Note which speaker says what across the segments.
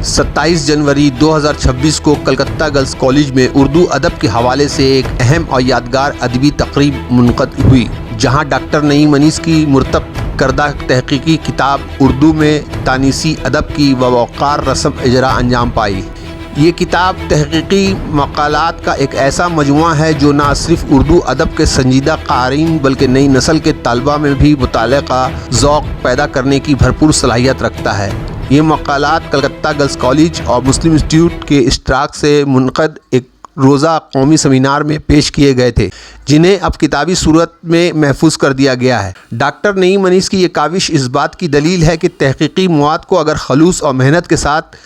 Speaker 1: 27 जनवरी 2026 को Calcutta girls college में उर्दू अदब के हवाले से एक अहम और यादगार अदबी तकरीब मुनक़द हुई, जहां डॉक्टर नईम अनीस की मुरतब करदा तहक़ीक़ी किताब उर्दू में तानीसी अदब की बावक़ार रस्म इजरा अंजाम पाई। ये किताब तहक़ीक़ी मक़ालात का एक ऐसा मजमुआ है जो न सिर्फ़ उर्दू अदब के संजीदा क़ारीन बल्कि नई नस्ल के तलबा में भी मुताले का ज़ौक़ पैदा करने की भरपूर सलाहियत रखता है। ये मक़ालात कलकत्ता गर्ल्स कॉलेज और मुस्लिम इंस्टीट्यूट के इश्तराक से मुनक़द एक रोज़ा कौमी सेमिनार में पेश किए गए थे, जिन्हें अब किताबी सूरत में महफूज कर दिया गया है। डॉक्टर नईम अनीस की ये काविश इस बात की दलील है कि तहक़ीक़ी मवाद को अगर खलूस और मेहनत के साथ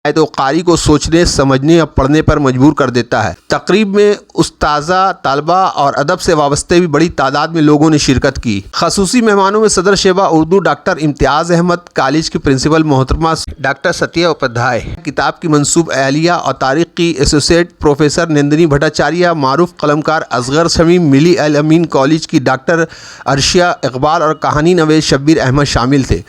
Speaker 1: तो कारी को सोचने, समझने और पढ़ने पर मजबूर कर देता है। तकरीब में उस्ताज़ा, तालबा और अदब से वाबस्ते भी बड़ी तादाद में लोगों ने शिरकत की। खसूसी मेहमानों में सदर शेबा उर्दू डॉक्टर इम्तियाज़ अहमद, कॉलेज की प्रिंसिपल मोहतरमा डॉक्टर सत्या उपाध्याय, किताब की मंसूब अहलिया और तारीख़ की एसोसिएट प्रोफेसर नंदिनी भट्टाचार्य, मारूफ कलमकार असगर शमीम, मिली अल अमीन कॉलेज की डॉक्टर अर्शिया इकबाल और कहानी नवेश शब्बीर अहमद शामिल थे।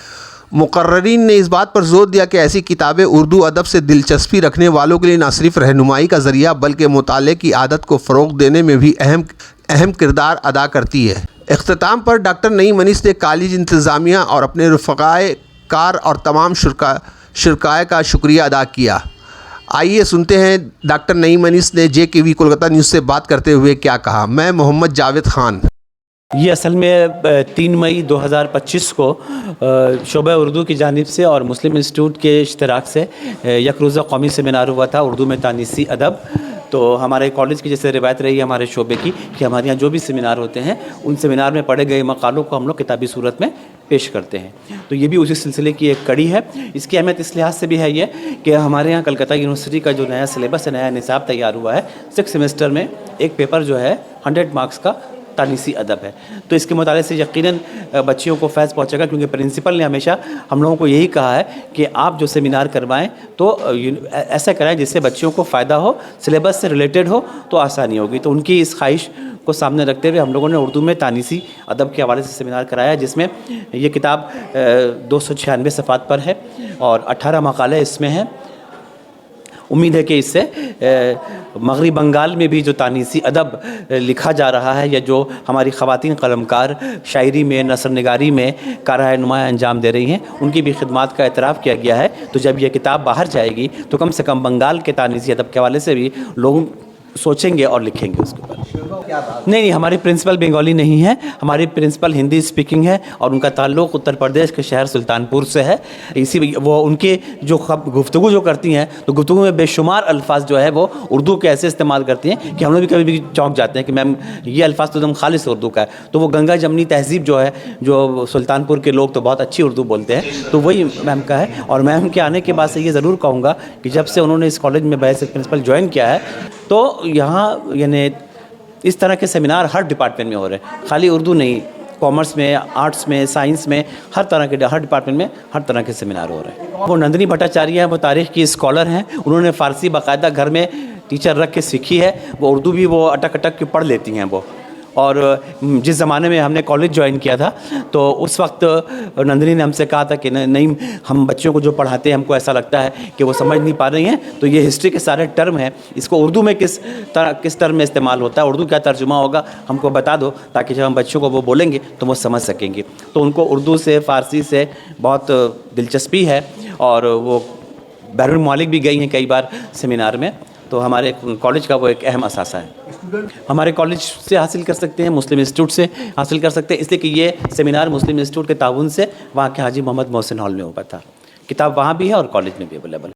Speaker 1: मुकर्ररीन ने इस बात पर जोर दिया कि ऐसी किताबें उर्दू अदब से दिलचस्पी रखने वालों के लिए न सिर्फ रहनुमाई का ज़रिया बल्कि मुताले की आदत को फ़रोग़ देने में भी अहम किरदार अदा करती है। इख्तिताम पर डॉक्टर नईम अनीस ने कॉलेज इंतज़ामिया और अपने रफ़क़ाए कार और तमाम शुरकाए का शुक्रिया अदा किया। आइए सुनते हैं डॉक्टर नईम अनीस ने JKV कोलकाता न्यूज़ से बात करते हुए क्या कहा। मैं मोहम्मद जावेद ख़ान।
Speaker 2: ये असल में 3 मई 2025 को शोबा उर्दू की जानिब से और मुस्लिम इंस्टीट्यूट के इश्तराक से एक रोज़ा कौमी सेमिनार हुआ था उर्दू में तानीसी अदब। तो हमारे कॉलेज की जैसे रिवायत रही है हमारे शोबे की कि हमारे यहाँ जो भी सेमिनार होते हैं उन सेमिनार में पढ़े गए मकालों को हम लोग किताबी सूरत में पेश करते हैं। तो ये भी उसी सिलसिले की एक कड़ी है। इसकी अहमियत इस लिहाज से भी है ये कि हमारे यहाँ कलकत्ता यूनिवर्सिटी का जो नया सिलेबस है, नया निसाब तैयार हुआ है, 6 सेमेस्टर में एक पेपर जो है 100 मार्क्स का तानीसी अदब है। तो इसके मुताले से यकीनन बच्चियों को फैज़ पहुंचेगा, क्योंकि प्रिंसिपल ने हमेशा हम लोगों को यही कहा है कि आप जो सेमिनार करवाएं तो ऐसा कराएं जिससे बच्चियों को फ़ायदा हो, सिलेबस से रिलेटेड हो तो आसानी होगी। तो उनकी इस ख्वाहिश को सामने रखते हुए हम लोगों ने उर्दू में तानीसी अदब के हवाले से सेमिनार कराया, जिसमें ये किताब 296 सफ़ात पर है और 18 मकाले इसमें हैं। उम्मीद है कि इससे मगरबी बंगाल में भी जो तानीसी अदब लिखा जा रहा है या जो हमारी ख़वातीन कलमकार शायरी में, नसर निगारी में कारहाय नुमाया अंजाम दे रही हैं, उनकी भी खिदमात का एतराफ़ किया गया है। तो जब यह किताब बाहर जाएगी तो कम से कम बंगाल के तानीसी अदब के हवाले से भी लोग सोचेंगे और लिखेंगे उसके ऊपर। नहीं, हमारी प्रिंसिपल बंगाली नहीं है, हमारी प्रिंसिपल हिंदी स्पीकिंग है और उनका ताल्लुक़ उत्तर प्रदेश के शहर सुल्तानपुर से है। इसी वो उनके जो गुफ्तगू जो करती हैं तो गुफ्तगू में बेशुमार अल्फाज जो है वो उर्दू के ऐसे इस्तेमाल करती हैं कि हम लोग भी कभी भी चौंक जाते हैं कि मैम ये अल्फाज तो एकदम खालिस उर्दू का है। तो वो गंगा जमनी तहजीब जो है, जो सुल्तानपुर के लोग तो बहुत अच्छी उर्दू बोलते हैं, तो वही मैम का है। और मैम के आने के बाद से ये ज़रूर कहूँगा कि जब से उन्होंने इस कॉलेज में बैच प्रिंसिपल ज्वाइन किया है तो यहाँ यानी इस तरह के सेमिनार हर डिपार्टमेंट में हो रहे हैं, खाली उर्दू नहीं, कॉमर्स में, आर्ट्स में, साइंस में, हर डिपार्टमेंट में हर तरह के सेमिनार हो रहे हैं। वो नंदिनी भट्टाचार्य हैं, वो तारीख़ की स्कॉलर हैं, उन्होंने फ़ारसी बाकायदा घर में टीचर रख के सीखी है। वो उर्दू भी वो अटक के पढ़ लेती हैं वो। और जिस ज़माने में हमने कॉलेज ज्वाइन किया था तो उस वक्त नंदिनी ने हमसे कहा था कि नहीं, हम बच्चों को जो पढ़ाते हैं हमको ऐसा लगता है कि वो समझ नहीं पा रही हैं, तो ये हिस्ट्री के सारे टर्म हैं, इसको उर्दू में किस टर्म में इस्तेमाल होता है, उर्दू क्या तर्जुमा होगा, हमको बता दो, ताकि जब हम बच्चों को वो बोलेंगे तो वो समझ सकेंगे। तो उनको उर्दू से, फ़ारसी से बहुत दिलचस्पी है और वो बैरून मालिक भी गई हैं कई बार सेमिनार में। तो हमारे कॉलेज का वो एक अहम असासा है। हमारे कॉलेज से हासिल कर सकते हैं, मुस्लिम इंस्टीट्यूट से हासिल कर सकते हैं, इसलिए कि ये सेमिनार मुस्लिम इंस्टीट्यूट के ताउन से वहाँ के हाजी मोहम्मद मोहसिन हॉल में हुआ था। किताब वहाँ भी है और कॉलेज में भी अवेलेबल है।